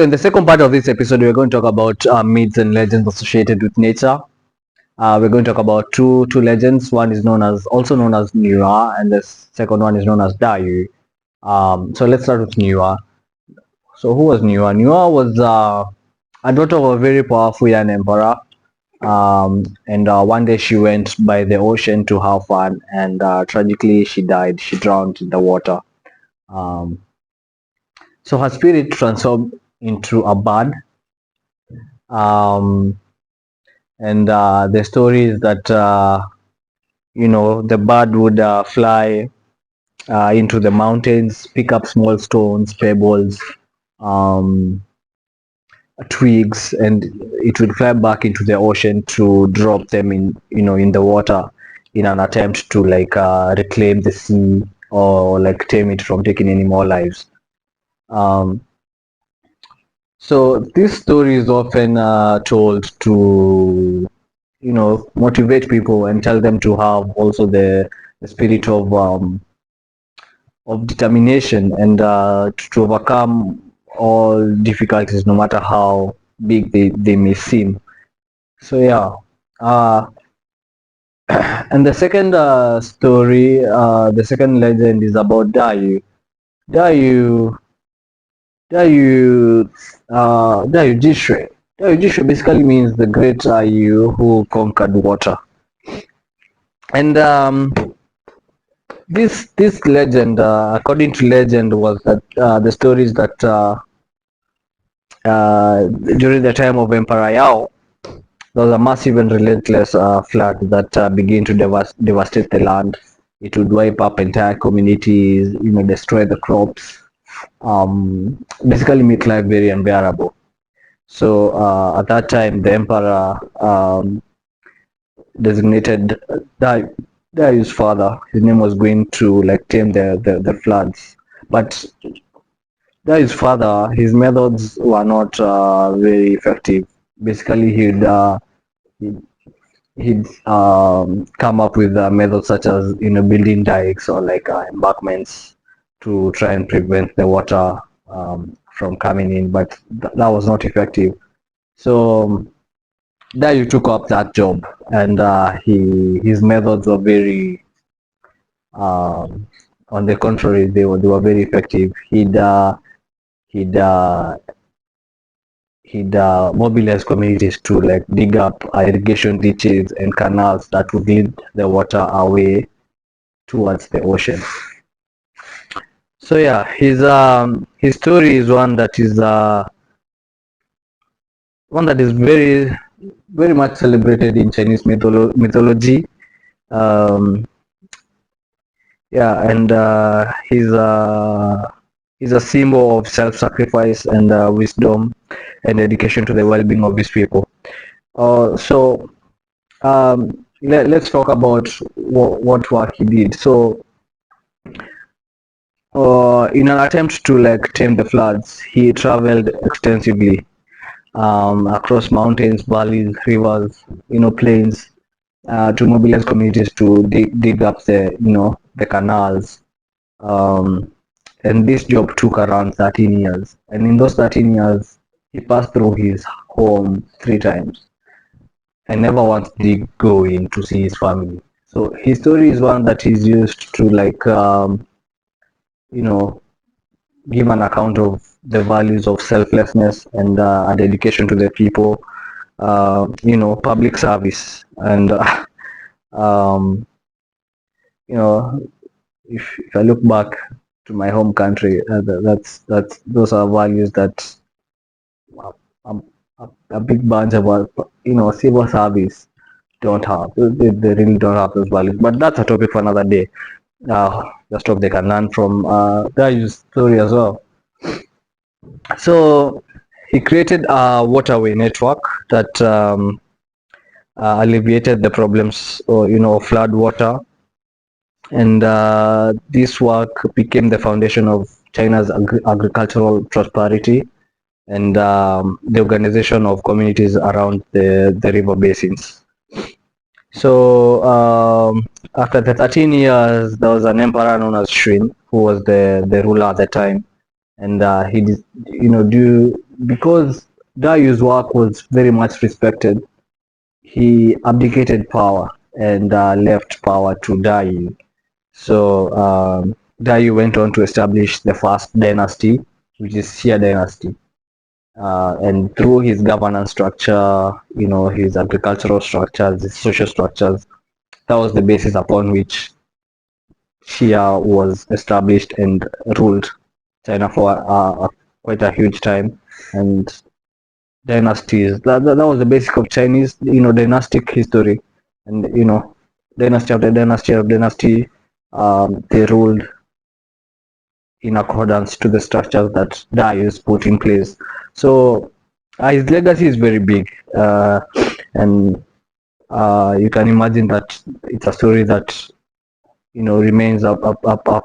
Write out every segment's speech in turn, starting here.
So in the second part of this episode, we're going to talk about myths and legends associated with nature. We're going to talk about two legends. One is also known as Nua, and the second one is known as Dayu. So let's start with Nua. So who was Nua? Nua was a daughter of a very powerful young emperor. And one day she went by the ocean to have fun, and tragically she died. She drowned in the water. So her spirit transformed into a bird. And the story is that the bird would fly into the mountains, pick up small stones, pebbles, twigs, and it would fly back into the ocean to drop them in the water in an attempt to reclaim the sea or tame it from taking any more lives. So this story is often told to motivate people and tell them to have also the spirit of determination and to overcome all difficulties, no matter how big they may seem. So yeah, and the second story, the second legend is about Dayu. Dayu Jishwe. Dayu Jishwe basically means the great Dayu who conquered water. And this legend, according to legend, was that the stories that during the time of Emperor Yao, there was a massive and relentless flood that began to devastate the land. It would wipe up entire communities, destroy the crops, basically make life very unbearable. So at that time, the emperor designated Darius' father. His name was going to tame the floods, but Darius' father, his methods were not very effective. Basically, he'd come up with methods such as building dikes or embankments to try and prevent the water from coming in, but that was not effective. So Dayu took up that job, and his methods were very, on the contrary, they were very effective. He'd mobilize communities to dig up irrigation ditches and canals that would lead the water away towards the ocean. So yeah, his story is one that is very, very much celebrated in Chinese mythology. Yeah, and he's a symbol of self-sacrifice and wisdom and dedication to the well-being of his people. So let's talk about what work he did. So in an attempt to tame the floods, he traveled extensively across mountains, valleys, rivers, plains, to mobilize communities to dig up the canals. And this job took around 13 years. And in those 13 years, he passed through his home 3 times and never once did he go in to see his family. So his story is one that is used to give an account of the values of selflessness and a dedication to the people, public service, and if I look back to my home country, those are values that a big bunch of civil service don't have. They really don't have those values. But that's a topic for another day. Just hope they can learn from Dayu's story as well. So he created a waterway network that alleviated the problems of flood water, and this work became the foundation of China's agricultural prosperity and the organization of communities around the river basins. So after the 13 years, there was an emperor known as Shun, who was the ruler at the time, and he did, because Darius' work was very much respected, he abdicated power and left power to Darius. So Darius went on to establish the first dynasty, which is Shia dynasty. And through his governance structure, his agricultural structures, his social structures, that was the basis upon which Shia was established and ruled China for quite a huge time. And dynasties, that was the basic of Chinese, dynastic history. And, dynasty after dynasty after dynasty, they ruled in accordance to the structures that Darius put in place. So his legacy is very big, and you can imagine that it's a story that remains a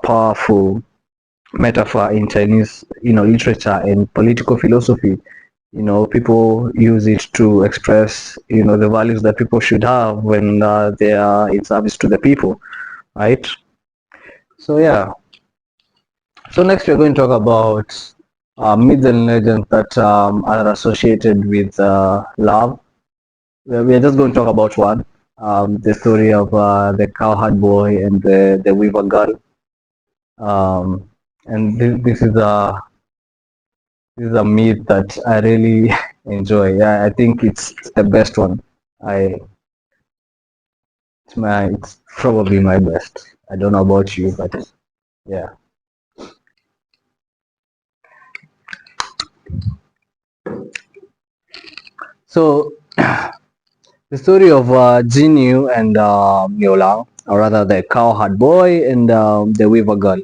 powerful metaphor in Chinese literature and political philosophy. People use it to express the values that people should have when they are in service to the people, right? So yeah. So next we're going to talk about myths and legends that are associated with love. We're just going to talk about one, the story of the Cowherd boy and the weaver girl. And this is a myth that I really enjoy. Yeah, I think it's the best one. It's probably my best. I don't know about you, but yeah. So the story of Jinyu and Myolang, or rather the Cowherd boy and the weaver girl.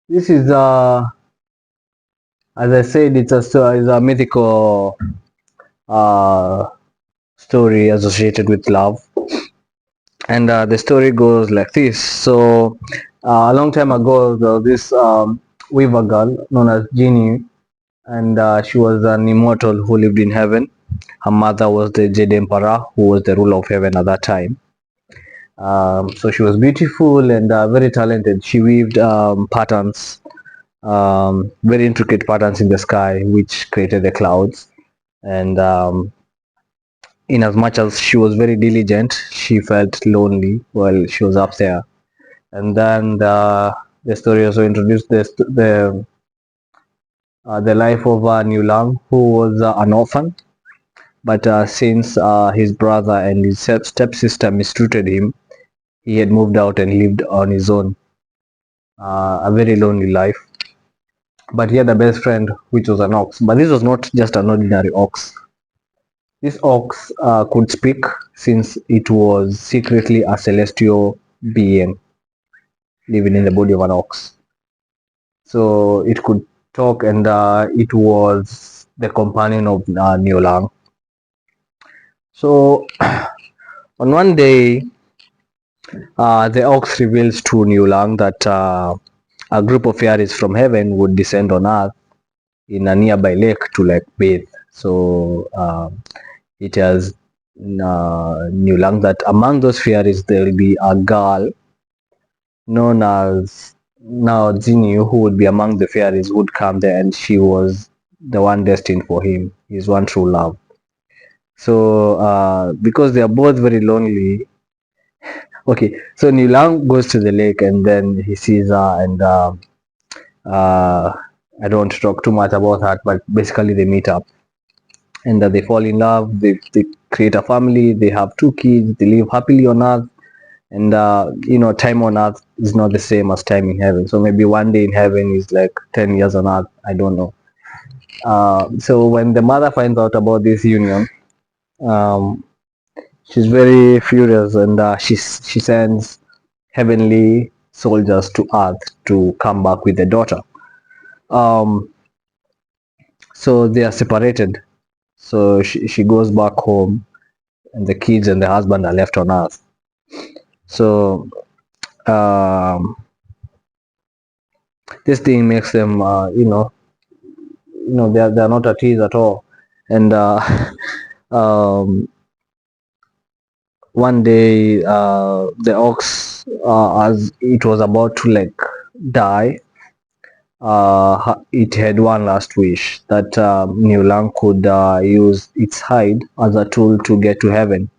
This is as I said, it's a mythical story associated with love, and the story goes like this. So a long time ago, there was this weaver girl known as Jinyu, and she was an immortal who lived in heaven. Her mother was the Jade Emperor, who was the ruler of heaven at that time. So she was beautiful and very talented. She weaved patterns, very intricate patterns in the sky, which created the clouds. And in as much as she was very diligent, she felt lonely while she was up there. And then the story also introduced the life of Niulang, who was an orphan. But since his brother and his stepsister mistreated him, he had moved out and lived on his own, a very lonely life. But he had a best friend, which was an ox. But this was not just an ordinary ox. This ox could speak, since it was secretly a celestial being living in the body of an ox. So it could talk, and it was the companion of Niulang. So on one day, the ox reveals to Niulang that a group of fairies from heaven would descend on earth in a nearby lake to bathe. So it tells Niulang that among those fairies there will be a girl known as Jinyu, who would be among the fairies, would come there, and she was the one destined for him, his one true love. So because they are both very lonely, okay, so Niulang goes to the lake, and then he sees her, and I don't want to talk too much about that, but basically they meet up, and they fall in love. They create a family. They have 2 kids. They live happily on earth. And time on earth is not the same as time in heaven. So maybe one day in heaven is like 10 years on earth. I don't know. So when the mother finds out about this union, she's very furious, and she sends heavenly soldiers to earth to come back with the daughter. So they are separated. So she goes back home, and the kids and the husband are left on earth. So this thing makes them they're not at ease at all. And one day the ox, as it was about to die, it had one last wish, that Lang could use its hide as a tool to get to heaven.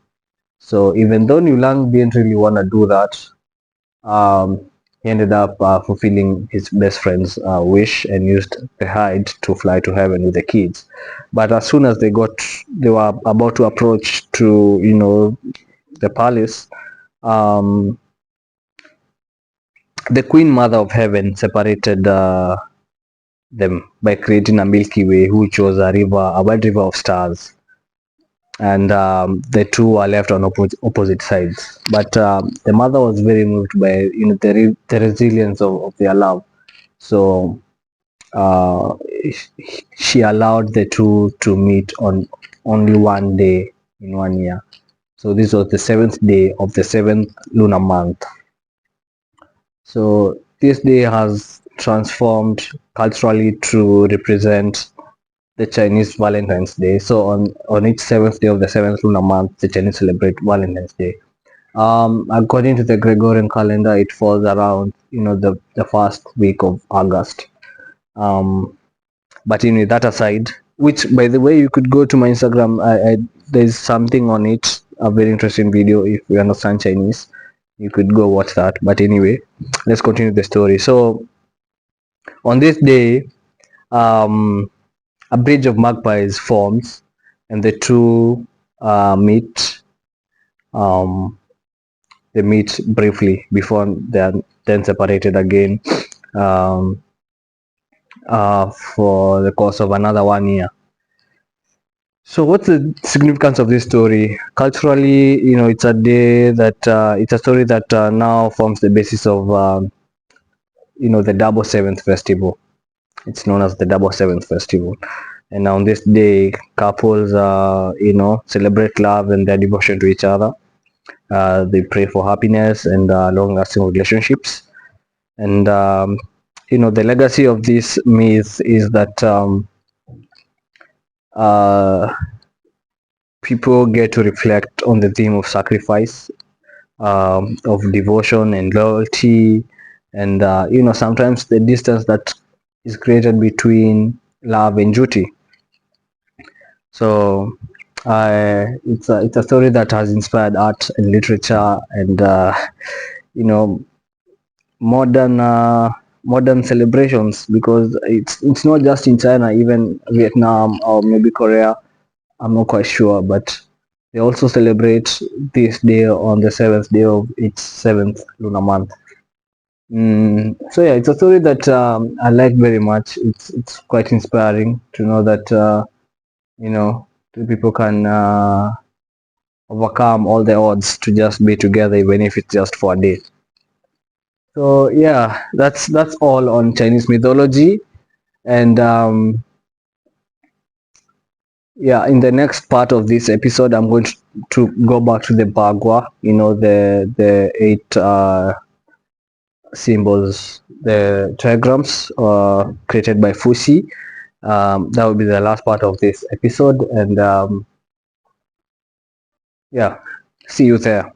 So even though Lang didn't really want to do that, he ended up fulfilling his best friend's wish and used the hide to fly to heaven with the kids. But as soon as they were about to approach to, the palace, the Queen Mother of Heaven separated them by creating a Milky Way, which was a wide river of stars, and the two were left on opposite sides. But the mother was very moved by the resilience of their love, so uh, she allowed the two to meet on only one day in 1 year. So this was the 7th day of the 7th lunar month. So this day has transformed culturally to represent the Chinese Valentine's Day. So on each 7th day of the 7th lunar month, the Chinese celebrate Valentine's Day. According to the Gregorian calendar, it falls around the first week of August. But that aside, which by the way, you could go to my Instagram. There's something on it, a very interesting video. If you understand Chinese, you could go watch that. But anyway, let's continue the story. So on this day, a bridge of magpies forms, and the two meet. They meet briefly before they are then separated again for the course of another 1 year. So what's the significance of this story? Culturally, it's a day that it's a story that now forms the basis of the Double Seventh Festival. It's known as the Double Seventh Festival. And on this day, couples celebrate love and their devotion to each other. They pray for happiness and long-lasting relationships. And the legacy of this myth is that people get to reflect on the theme of sacrifice, of devotion and loyalty, and sometimes the distance that is created between love and duty. So it's a story that has inspired art and literature and modern celebrations, because it's not just in China, even Vietnam or maybe Korea. I'm not quite sure, but they also celebrate this day on the 7th day of each 7th lunar month. So yeah, it's a story that I like very much. It's quite inspiring to know that two people can overcome all the odds to just be together, even if it's just for a day. So yeah, that's all on Chinese mythology. And yeah, in the next part of this episode, I'm going to go back to the Bagua, the 8 symbols, the trigrams created by Fuxi. That will be the last part of this episode, and yeah, see you there.